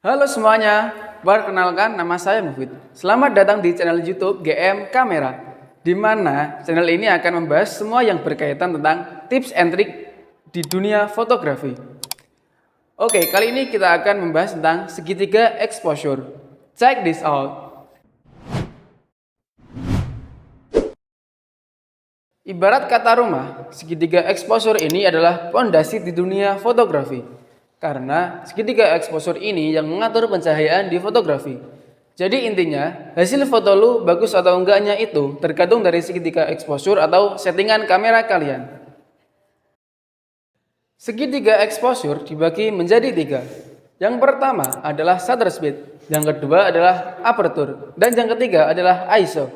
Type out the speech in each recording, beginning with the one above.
Halo semuanya, perkenalkan nama saya Mufid. Selamat datang di channel YouTube GM Kamera, di mana channel ini akan membahas semua yang berkaitan tentang tips and trick di dunia fotografi. Oke, kali ini kita akan membahas tentang segitiga exposure. Check this out. Ibarat kata rumah, segitiga exposure ini adalah fondasi di dunia fotografi. Karena segitiga exposure ini yang mengatur pencahayaan di fotografi. Jadi intinya, hasil foto lu bagus atau enggaknya itu tergantung dari segitiga exposure atau settingan kamera kalian. Segitiga exposure dibagi menjadi tiga. Yang pertama adalah shutter speed, yang kedua adalah aperture, dan yang ketiga adalah ISO.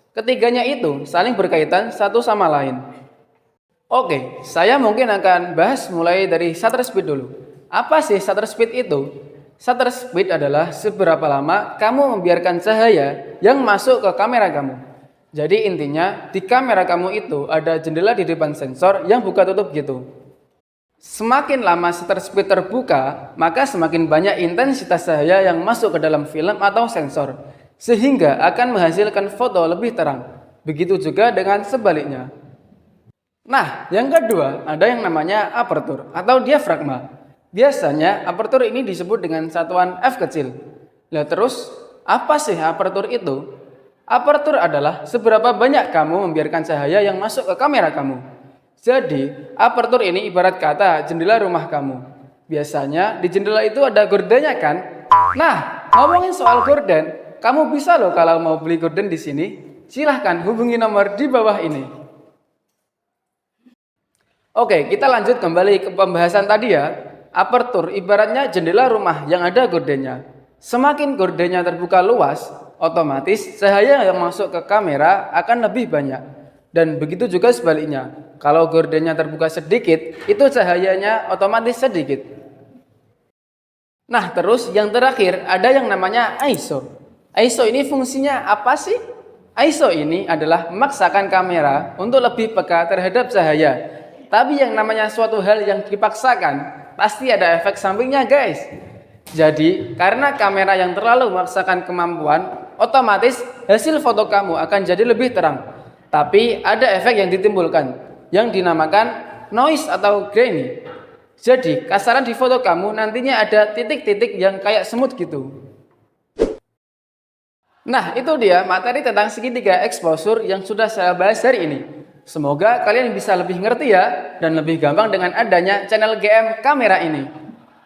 Ketiganya itu saling berkaitan satu sama lain. Oke, saya mungkin akan bahas mulai dari shutter speed dulu. Apa sih shutter speed itu? Shutter speed adalah seberapa lama kamu membiarkan cahaya yang masuk ke kamera kamu. Jadi intinya di kamera kamu itu ada jendela di depan sensor yang buka tutup gitu. Semakin lama shutter speed terbuka, maka semakin banyak intensitas cahaya yang masuk ke dalam film atau sensor, sehingga akan menghasilkan foto lebih terang. Begitu juga dengan sebaliknya. Nah, yang kedua ada yang namanya aperture atau diafragma. Biasanya aperture ini disebut dengan satuan f kecil. Nah terus, apa sih aperture itu? Aperture adalah seberapa banyak kamu membiarkan cahaya yang masuk ke kamera kamu. Jadi, aperture ini ibarat kata jendela rumah kamu. Biasanya di jendela itu ada gordennya kan? Nah, ngomongin soal gorden, kamu bisa loh kalau mau beli gorden di sini. Silahkan hubungi nomor di bawah ini. Oke, kita lanjut kembali ke pembahasan tadi ya. Aperture ibaratnya jendela rumah yang ada gordennya. Semakin gordennya terbuka luas, otomatis cahaya yang masuk ke kamera akan lebih banyak. Dan begitu juga sebaliknya. Kalau gordennya terbuka sedikit, itu cahayanya otomatis sedikit. Nah, terus yang terakhir ada yang namanya ISO. ISO ini fungsinya apa sih? ISO ini adalah memaksakan kamera untuk lebih peka terhadap cahaya. Tapi yang namanya suatu hal yang dipaksakan, pasti ada efek sampingnya guys. Jadi karena kamera yang terlalu memaksakan kemampuan, otomatis hasil foto kamu akan jadi lebih terang. Tapi ada efek yang ditimbulkan, yang dinamakan noise atau grainy. Jadi kasaran di foto kamu nantinya ada titik-titik yang kayak semut gitu. Nah itu dia materi tentang segitiga exposure yang sudah saya bahas hari ini. Semoga kalian bisa lebih ngerti ya, dan lebih gampang dengan adanya channel GM Kamera ini.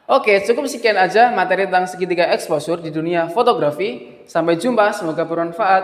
Oke, cukup sekian aja materi tentang segitiga exposure di dunia fotografi. Sampai jumpa, semoga bermanfaat.